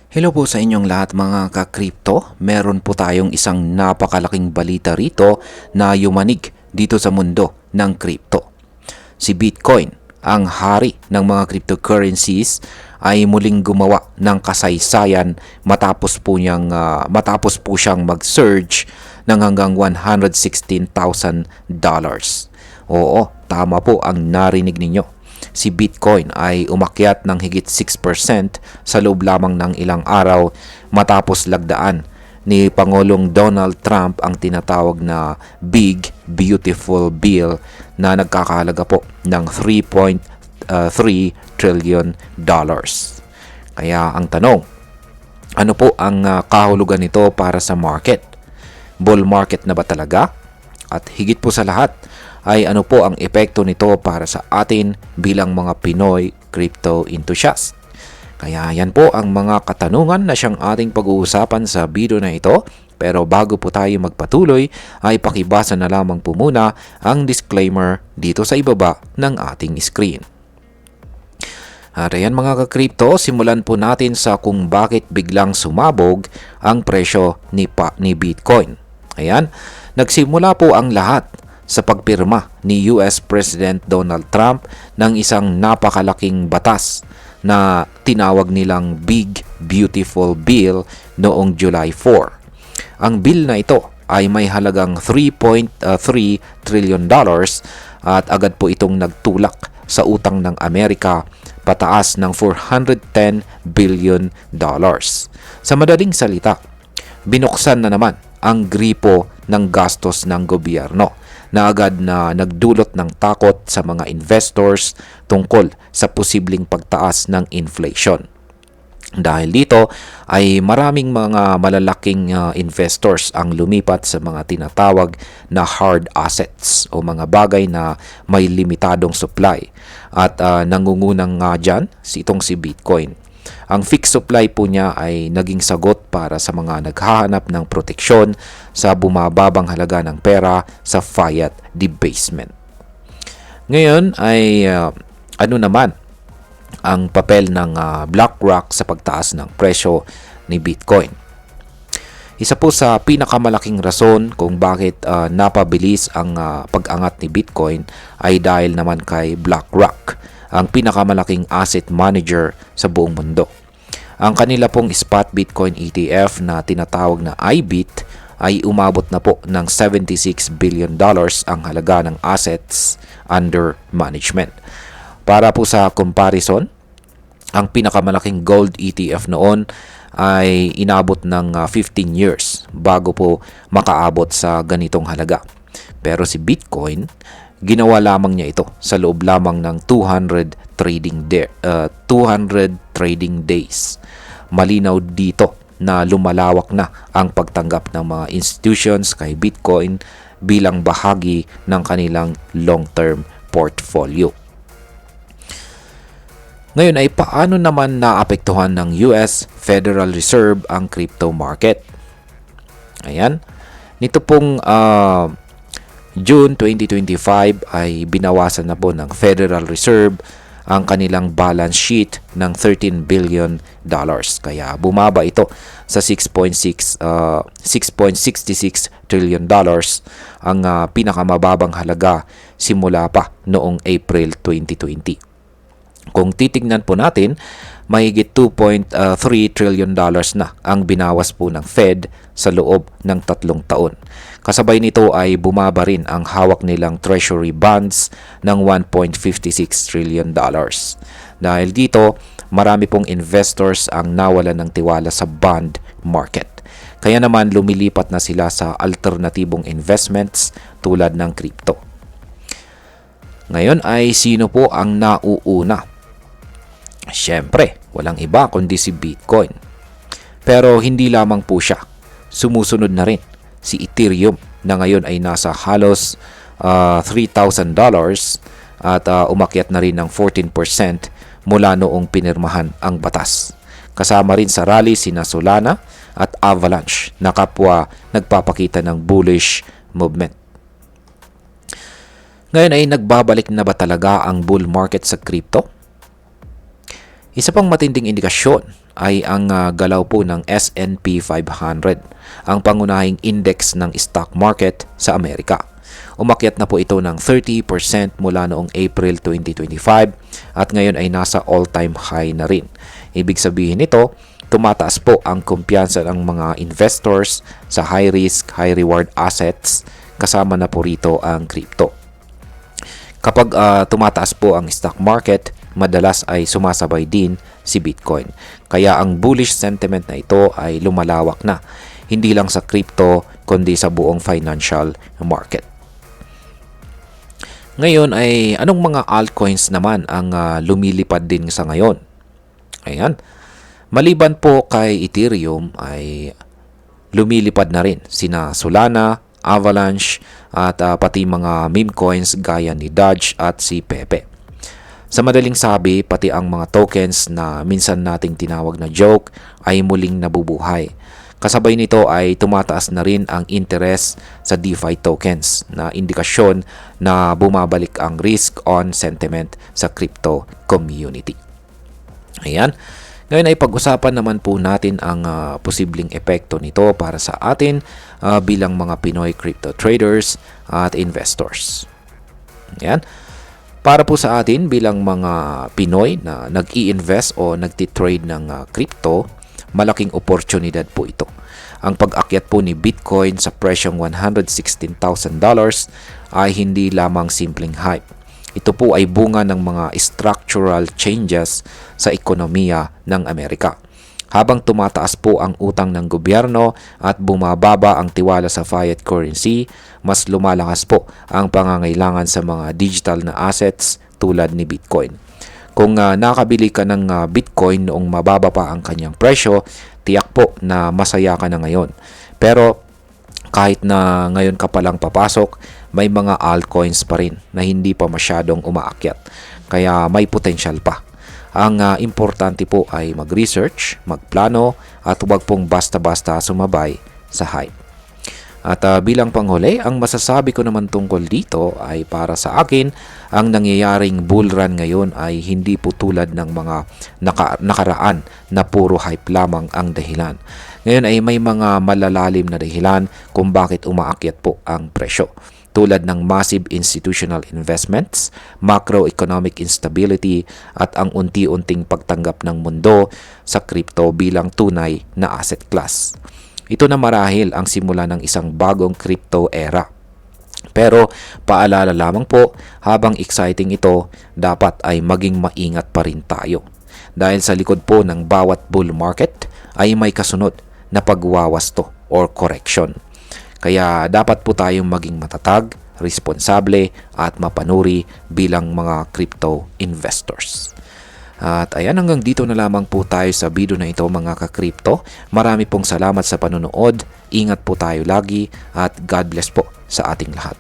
Hello po sa inyong lahat mga ka-crypto. Meron po tayong isang napakalaking balita rito na yumanig dito sa mundo ng crypto. Si Bitcoin, ang hari ng mga cryptocurrencies, ay muling gumawa ng kasaysayan matapos po siyang mag-surge ng hanggang $116,000. Oo, tama po ang narinig ninyo. Si Bitcoin ay umakyat ng higit 6% sa loob lamang ng ilang araw matapos lagdaan ni Pangulong Donald Trump ang tinatawag na Big Beautiful Bill na nagkakahalaga po ng $3.3 trillion. Kaya ang tanong, ano po ang kahulugan nito para sa market? Bull market na ba talaga? At higit po sa lahat, ay ano po ang epekto nito para sa atin bilang mga Pinoy crypto enthusiast. Kaya yan po ang mga katanungan na siyang ating pag-uusapan sa video na ito. Pero bago po tayo magpatuloy ay pakibasa na lamang po muna ang disclaimer dito sa ibaba ng ating screen. At ayan mga ka-crypto, simulan po natin sa kung bakit biglang sumabog ang presyo ni Bitcoin. Ayan, nagsimula po ang lahat sa pagpirma ni US President Donald Trump ng isang napakalaking batas na tinawag nilang Big Beautiful Bill noong July 4. Ang bill na ito ay may halagang $3.3 trillion at agad po itong nagtulak sa utang ng Amerika pataas ng $410 billion. Sa madaling salita, binuksan na naman ang gripo ng gastos ng gobyerno na agad na nagdulot ng takot sa mga investors tungkol sa posibleng pagtaas ng inflation. Dahil dito ay maraming mga malalaking investors ang lumipat sa mga tinatawag na hard assets o mga bagay na may limitadong supply. At nangungunang nga dyan si Bitcoin. Ang fixed supply po niya ay naging sagot para sa mga naghahanap ng proteksyon sa bumababang halaga ng pera sa fiat debasement. Ngayon ay ano naman ang papel ng BlackRock sa pagtaas ng presyo ni Bitcoin? Isa po sa pinakamalaking rason kung bakit napabilis ang pag-angat ni Bitcoin ay dahil naman kay BlackRock, ang pinakamalaking asset manager sa buong mundo. Ang kanila pong spot Bitcoin ETF na tinatawag na IBIT ay umabot na po ng $76 billion ang halaga ng assets under management. Para po sa comparison, ang pinakamalaking gold ETF noon ay inabot ng 15 years bago po makaabot sa ganitong halaga. Pero si Bitcoin, ginawa lamang niya ito sa loob lamang ng 200 trading days. Malinaw dito na lumalawak na ang pagtanggap ng mga institutions kay Bitcoin bilang bahagi ng kanilang long-term portfolio. Ngayon ay paano naman naapektuhan ng US Federal Reserve ang crypto market? Ayan, nito pong June 2025 ay binawasan na po ng Federal Reserve ang kanilang balance sheet ng $13 billion. Kaya bumaba ito sa $6.66 trillion ang pinakamababang halaga simula pa noong April 2020. Kung titignan po natin, mahigit $2.3 trillion na ang binawas po ng Fed sa loob ng 3 taon. Kasabay nito ay bumaba rin ang hawak nilang treasury bonds ng $1.56 trillion. Dahil dito, marami pong investors ang nawalan ng tiwala sa bond market. Kaya naman lumilipat na sila sa alternatibong investments tulad ng crypto. Ngayon ay sino po ang nauuna? Siyempre, walang iba kundi si Bitcoin. Pero hindi lamang po siya. Sumusunod na rin si Ethereum na ngayon ay nasa halos $3,000 at umakyat na rin ng 14% mula noong pinirmahan ang batas. Kasama rin sa rally sina Solana at Avalanche na kapwa nagpapakita ng bullish movement. Ngayon ay nagbabalik na ba talaga ang bull market sa crypto? Isa pang matinding indikasyon ay ang galaw po ng S&P 500, ang pangunahing index ng stock market sa Amerika. Umakyat na po ito ng 30% mula noong April 2025 at ngayon ay nasa all-time high na rin. Ibig sabihin nito, tumataas po ang kumpiyansa ng mga investors sa high-risk, high-reward assets, kasama na po rito ang crypto. Kapag tumataas po ang stock market, madalas ay sumasabay din si Bitcoin. Kaya ang bullish sentiment na ito ay lumalawak na, hindi lang sa crypto kundi sa buong financial market. Ngayon ay anong mga altcoins naman ang lumilipad din sa ngayon? Ayan. Maliban po kay Ethereum ay lumilipad na rin sina Solana, Avalanche at pati mga meme coins gaya ni Doge at si Pepe. Sa madaling sabi, pati ang mga tokens na minsan nating tinawag na joke ay muling nabubuhay. Kasabay nito ay tumataas na rin ang interest sa DeFi tokens na indikasyon na bumabalik ang risk-on sentiment sa crypto community. Ayan. Ngayon ay pag-usapan naman po natin ang posibleng epekto nito para sa atin bilang mga Pinoy crypto traders at investors. Ayan. Para po sa atin bilang mga Pinoy na nag-i-invest o nagtitrade ng crypto, malaking oportunidad po ito. Ang pag-akyat po ni Bitcoin sa presyong $116,000 ay hindi lamang simpleng hype. Ito po ay bunga ng mga structural changes sa ekonomiya ng Amerika. Habang tumataas po ang utang ng gobyerno at bumababa ang tiwala sa fiat currency, mas lumalakas po ang pangangailangan sa mga digital na assets tulad ni Bitcoin. Kung nakabili ka ng Bitcoin noong mababa pa ang kanyang presyo, tiyak po na masaya ka na ngayon. Pero kahit na ngayon ka palang papasok, may mga altcoins pa rin na hindi pa masyadong umaakyat. Kaya may potential pa. Ang importante po ay mag-research, magplano at huwag pong basta-basta sumabay sa hype. At bilang panghuli, ang masasabi ko naman tungkol dito ay para sa akin, ang nangyayaring bull run ngayon ay hindi po tulad ng mga nakaraan na puro hype lamang ang dahilan. Ngayon ay may mga malalalim na dahilan kung bakit umaakyat po ang presyo. Tulad ng massive institutional investments, macroeconomic instability at ang unti-unting pagtanggap ng mundo sa crypto bilang tunay na asset class. Ito na marahil ang simula ng isang bagong crypto era. Pero paalala lamang po, habang exciting ito, dapat ay maging maingat pa rin tayo. Dahil sa likod po ng bawat bull market ay may kasunod na pagwawasto or correction. Kaya dapat po tayong maging matatag, responsable at mapanuri bilang mga crypto investors. At ayan, hanggang dito na lamang po tayo sa video na ito mga ka-crypto. Marami pong salamat sa panonood. Ingat po tayo lagi at God bless po sa ating lahat.